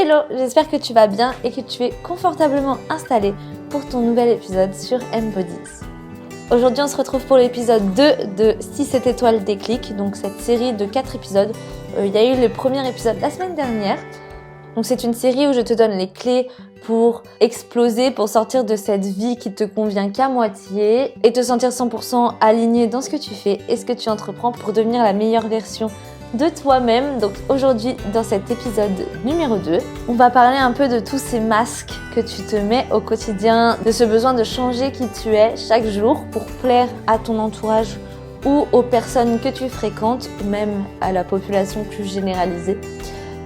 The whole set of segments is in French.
Hello, j'espère que tu vas bien et que tu es confortablement installé pour ton nouvel épisode sur Embodies. Aujourd'hui, on se retrouve pour l'épisode 2 de 6-7 étoiles déclic, donc cette série de 4 épisodes. Il y a eu le premier épisode la semaine dernière. Donc c'est une série où je te donne les clés pour exploser, pour sortir de cette vie qui te convient qu'à moitié et te sentir 100% aligné dans ce que tu fais et ce que tu entreprends pour devenir la meilleure version de toi-même. Donc aujourd'hui, dans cet épisode numéro 2, on va parler un peu de tous ces masques que tu te mets au quotidien, de ce besoin de changer qui tu es chaque jour pour plaire à ton entourage ou aux personnes que tu fréquentes, ou même à la population plus généralisée.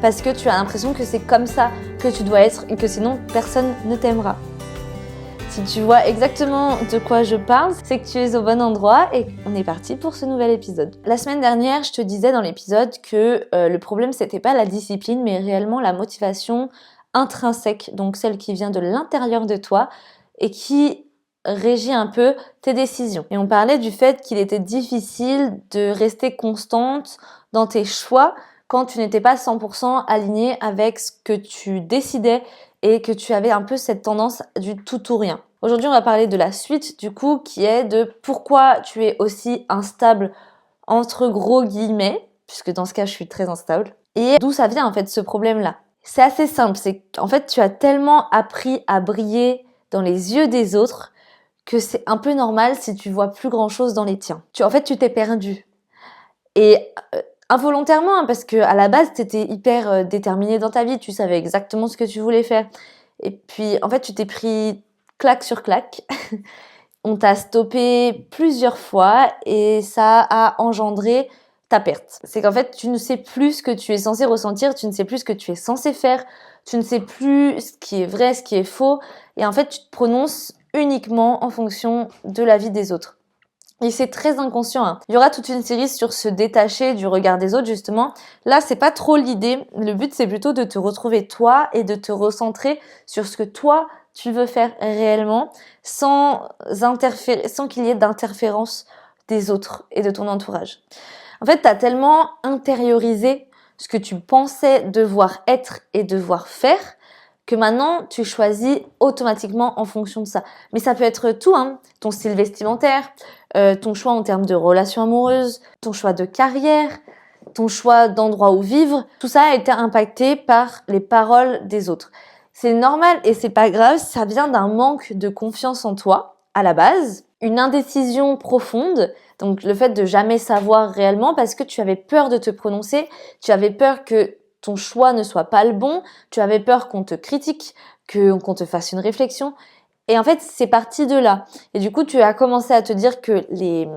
Parce que tu as l'impression que c'est comme ça que tu dois être et que sinon personne ne t'aimera. Si tu vois exactement de quoi je parle, c'est que tu es au bon endroit et on est parti pour ce nouvel épisode. La semaine dernière, je te disais dans l'épisode que le problème c'était pas la discipline mais réellement la motivation intrinsèque, donc celle qui vient de l'intérieur de toi et qui régit un peu tes décisions. Et on parlait du fait qu'il était difficile de rester constante dans tes choix quand tu n'étais pas 100% aligné avec ce que tu décidais et que tu avais un peu cette tendance du tout ou rien. Aujourd'hui, on va parler de la suite du coup qui est de pourquoi tu es aussi instable entre gros guillemets, puisque dans ce cas, je suis très instable, et d'où ça vient en fait ce problème-là. C'est assez simple, c'est qu'en fait, tu as tellement appris à briller dans les yeux des autres que c'est un peu normal si tu vois plus grand-chose dans les tiens. En fait, tu t'es perdu. Et involontairement, hein, parce que à la base, t'étais hyper déterminée dans ta vie, tu savais exactement ce que tu voulais faire. Et puis, en fait, tu t'es pris claque sur claque. On t'a stoppé plusieurs fois et ça a engendré ta perte. C'est qu'en fait, tu ne sais plus ce que tu es censé ressentir, tu ne sais plus ce que tu es censé faire, tu ne sais plus ce qui est vrai, ce qui est faux. Et en fait, tu te prononces uniquement en fonction de la vie des autres. Et c'est très inconscient, hein. Il y aura toute une série sur se détacher du regard des autres, justement. Là, c'est pas trop l'idée. Le but, c'est plutôt de te retrouver toi et de te recentrer sur ce que toi, tu veux faire réellement sans qu'il y ait d'interférence des autres et de ton entourage. En fait, t'as tellement intériorisé ce que tu pensais devoir être et devoir faire que maintenant, tu choisis automatiquement en fonction de ça. Mais ça peut être tout, hein. Ton style vestimentaire, ton choix en termes de relations amoureuses, ton choix de carrière, ton choix d'endroit où vivre. Tout ça a été impacté par les paroles des autres. C'est normal et c'est pas grave, ça vient d'un manque de confiance en toi, à la base, une indécision profonde, donc le fait de jamais savoir réellement parce que tu avais peur de te prononcer, tu avais peur que ton choix ne soit pas le bon, tu avais peur qu'on te critique, qu'on te fasse une réflexion. Et en fait, c'est parti de là. Et du coup, tu as commencé à te dire que les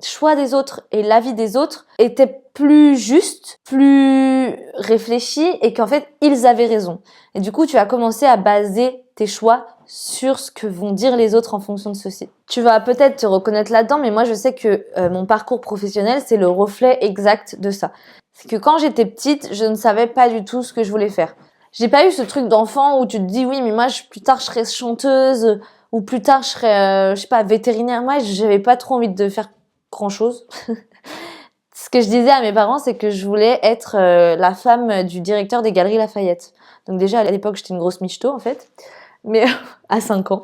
choix des autres et l'avis des autres étaient plus justes, plus réfléchis et qu'en fait, ils avaient raison. Et du coup, tu as commencé à baser tes choix sur ce que vont dire les autres en fonction de ceci. Tu vas peut-être te reconnaître là-dedans, mais moi, je sais que mon parcours professionnel, c'est le reflet exact de ça. C'est que quand j'étais petite, je ne savais pas du tout ce que je voulais faire. J'ai pas eu ce truc d'enfant où tu te dis oui, mais moi plus tard je serai chanteuse ou plus tard je serai je sais pas vétérinaire. Moi, j'avais pas trop envie de faire grand-chose. Ce que je disais à mes parents, c'est que je voulais être la femme du directeur des Galeries Lafayette. Donc déjà à l'époque, j'étais une grosse michto en fait, mais à 5 ans.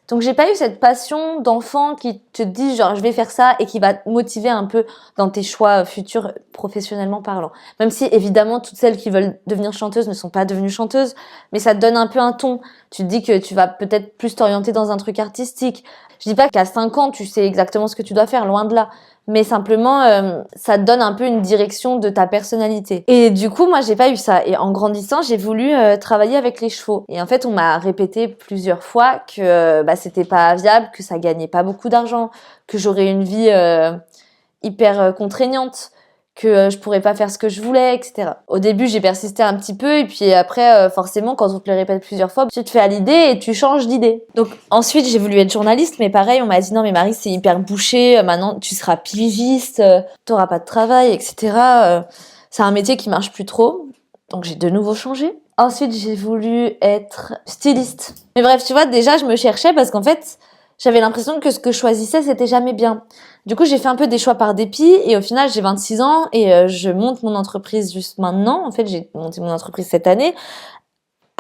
Donc j'ai pas eu cette passion d'enfant qui te dit genre je vais faire ça et qui va te motiver un peu dans tes choix futurs professionnellement parlant. Même si évidemment toutes celles qui veulent devenir chanteuses ne sont pas devenues chanteuses, mais ça te donne un peu un ton. Tu te dis que tu vas peut-être plus t'orienter dans un truc artistique. Je dis pas qu'à 5 ans tu sais exactement ce que tu dois faire, loin de là. Mais simplement, ça te donne un peu une direction de ta personnalité. Et du coup, moi, j'ai pas eu ça. Et en grandissant, j'ai voulu travailler avec les chevaux. Et en fait, on m'a répété plusieurs fois que c'était pas viable, que ça gagnait pas beaucoup d'argent, que j'aurais une vie hyper contraignante, que je pourrais pas faire ce que je voulais, etc. Au début, j'ai persisté un petit peu et puis après, forcément, quand on te le répète plusieurs fois, tu te fais à l'idée et tu changes d'idée. Donc ensuite, j'ai voulu être journaliste, mais pareil, on m'a dit non, mais Marie, c'est hyper bouché, maintenant tu seras pigiste, t'auras pas de travail, etc. C'est un métier qui marche plus trop. Donc j'ai de nouveau changé. Ensuite, j'ai voulu être styliste. Mais bref, tu vois, déjà, je me cherchais parce qu'en fait, J'avais l'impression que ce que je choisissais, c'était jamais bien. Du coup, j'ai fait un peu des choix par dépit et au final, j'ai 26 ans et je monte mon entreprise juste maintenant. En fait, j'ai monté mon entreprise cette année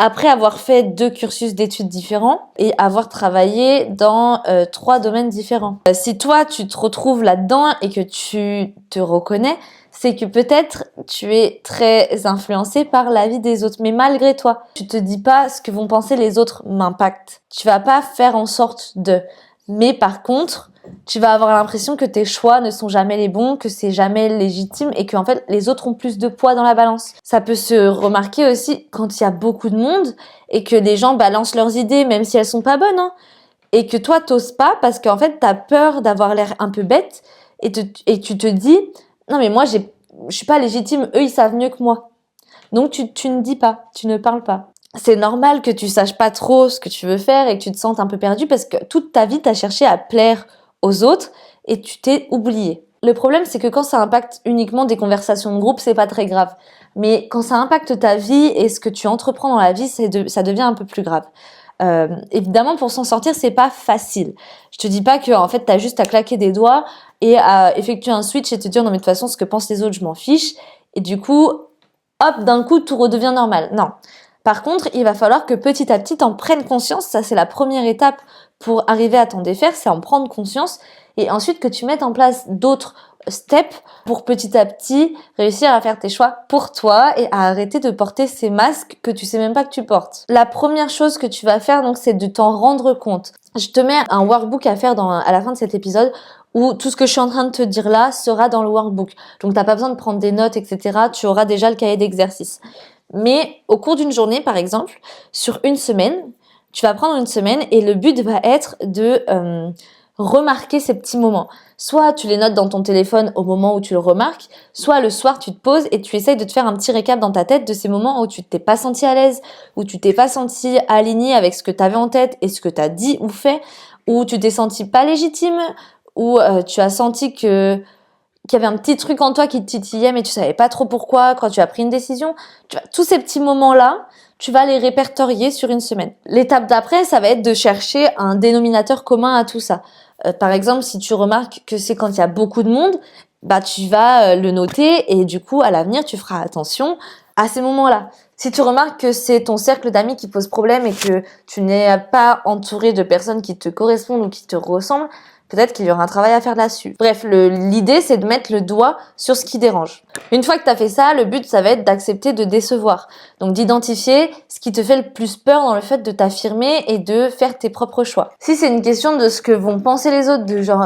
après avoir fait 2 cursus d'études différents et avoir travaillé dans 3 domaines différents. Si toi, tu te retrouves là-dedans et que tu te reconnais, c'est que peut-être tu es très influencé par la vie des autres. Mais malgré toi, tu te dis pas ce que vont penser les autres m'impacte. Tu vas pas faire en sorte de. Mais par contre, tu vas avoir l'impression que tes choix ne sont jamais les bons, que c'est jamais légitime et que en fait les autres ont plus de poids dans la balance. Ça peut se remarquer aussi quand il y a beaucoup de monde et que les gens balancent leurs idées même si elles sont pas bonnes, hein, et que toi t'oses pas parce qu'en fait t'as peur d'avoir l'air un peu bête et tu te dis non mais moi je suis pas légitime, eux ils savent mieux que moi. Donc tu ne dis pas, tu ne parles pas. C'est normal que tu saches pas trop ce que tu veux faire et que tu te sentes un peu perdu parce que toute ta vie t'as cherché à plaire aux autres et tu t'es oublié. Le problème c'est que quand ça impacte uniquement des conversations de groupe, c'est pas très grave. Mais quand ça impacte ta vie et ce que tu entreprends dans la vie, ça devient un peu plus grave. Évidemment, pour s'en sortir, c'est pas facile. Je te dis pas que en fait t'as juste à claquer des doigts et à effectuer un switch et te dire non mais de toute façon ce que pensent les autres je m'en fiche et du coup hop d'un coup tout redevient normal. Non. Par contre, il va falloir que petit à petit t'en prennes conscience. Ça c'est la première étape pour arriver à t'en défaire, c'est en prendre conscience et ensuite que tu mettes en place d'autres steps pour petit à petit réussir à faire tes choix pour toi et à arrêter de porter ces masques que tu sais même pas que tu portes. La première chose que tu vas faire donc c'est de t'en rendre compte. Je te mets un workbook à faire à la fin de cet épisode où tout ce que je suis en train de te dire là sera dans le workbook. Donc t'as pas besoin de prendre des notes, etc. Tu auras déjà le cahier d'exercice. Mais au cours d'une journée, par exemple, sur une semaine, tu vas prendre une semaine et le but va être de remarquer ces petits moments. Soit tu les notes dans ton téléphone au moment où tu le remarques, soit le soir tu te poses et tu essayes de te faire un petit récap dans ta tête de ces moments où tu t'es pas senti à l'aise, où tu t'es pas senti aligné avec ce que tu avais en tête et ce que tu as dit ou fait, où tu t'es senti pas légitime, où tu as senti qu'il y avait un petit truc en toi qui te titillait mais tu savais pas trop pourquoi quand tu as pris une décision. Tous ces petits moments-là, tu vas les répertorier sur une semaine. L'étape d'après, ça va être de chercher un dénominateur commun à tout ça. Par exemple, si tu remarques que c'est quand il y a beaucoup de monde, bah tu vas le noter et du coup, à l'avenir, tu feras attention à ces moments-là. Si tu remarques que c'est ton cercle d'amis qui pose problème et que tu n'es pas entouré de personnes qui te correspondent ou qui te ressemblent, peut-être qu'il y aura un travail à faire là-dessus. Bref, l'idée, c'est de mettre le doigt sur ce qui dérange. Une fois que tu as fait ça, le but, ça va être d'accepter de décevoir. Donc d'identifier ce qui te fait le plus peur dans le fait de t'affirmer et de faire tes propres choix. Si c'est une question de ce que vont penser les autres, de genre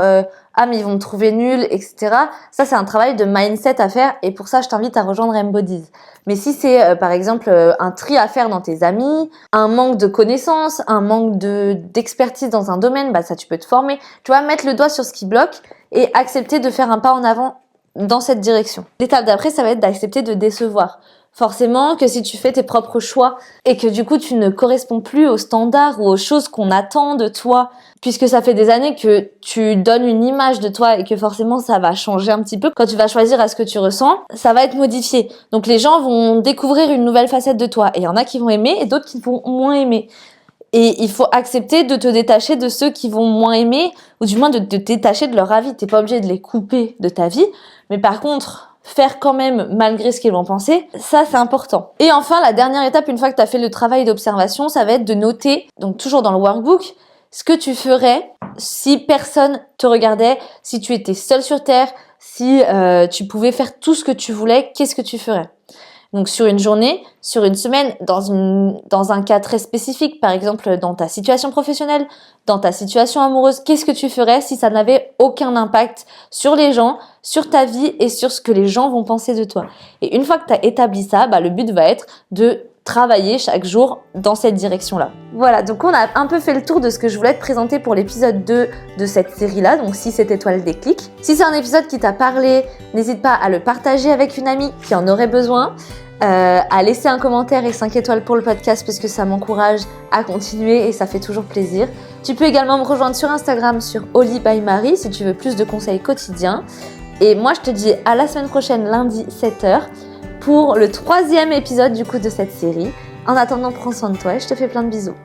ah mais ils vont me trouver nul, etc. Ça, c'est un travail de mindset à faire et pour ça, je t'invite à rejoindre Embodies. Mais si c'est par exemple un tri à faire dans tes amis, un manque de connaissances, un manque d'expertise dans un domaine, bah ça tu peux te former. Tu vois, mettre le doigt sur ce qui bloque et accepter de faire un pas en avant dans cette direction. L'étape d'après, ça va être d'accepter de décevoir. Forcément que si tu fais tes propres choix et que du coup tu ne corresponds plus aux standards ou aux choses qu'on attend de toi, puisque ça fait des années que tu donnes une image de toi et que forcément ça va changer un petit peu quand tu vas choisir à ce que tu ressens, ça va être modifié. Donc les gens vont découvrir une nouvelle facette de toi et il y en a qui vont aimer et d'autres qui vont moins aimer. Et il faut accepter de te détacher de ceux qui vont moins aimer ou du moins de te détacher de leur avis. T'es pas obligé de les couper de ta vie, mais par contre faire quand même malgré ce qu'ils vont penser, ça c'est important. Et enfin, la dernière étape, une fois que tu as fait le travail d'observation, ça va être de noter, donc toujours dans le workbook, ce que tu ferais si personne te regardait, si tu étais seul sur Terre, si tu pouvais faire tout ce que tu voulais, qu'est-ce que tu ferais ? Donc sur une journée, sur une semaine, dans un cas très spécifique, par exemple dans ta situation professionnelle, dans ta situation amoureuse, qu'est-ce que tu ferais si ça n'avait aucun impact sur les gens, sur ta vie et sur ce que les gens vont penser de toi. Et une fois que tu as établi ça, bah, le but va être de travailler chaque jour dans cette direction-là. Voilà, donc on a un peu fait le tour de ce que je voulais te présenter pour l'épisode 2 de cette série-là, donc 6 étoiles déclic. Si c'est un épisode qui t'a parlé, n'hésite pas à le partager avec une amie qui en aurait besoin, à laisser un commentaire et 5 étoiles pour le podcast parce que ça m'encourage à continuer et ça fait toujours plaisir. Tu peux également me rejoindre sur Instagram sur Oli by Marie si tu veux plus de conseils quotidiens. Et moi je te dis à la semaine prochaine, lundi 7h, pour le 3e épisode du coup de cette série. En attendant, prends soin de toi et je te fais plein de bisous.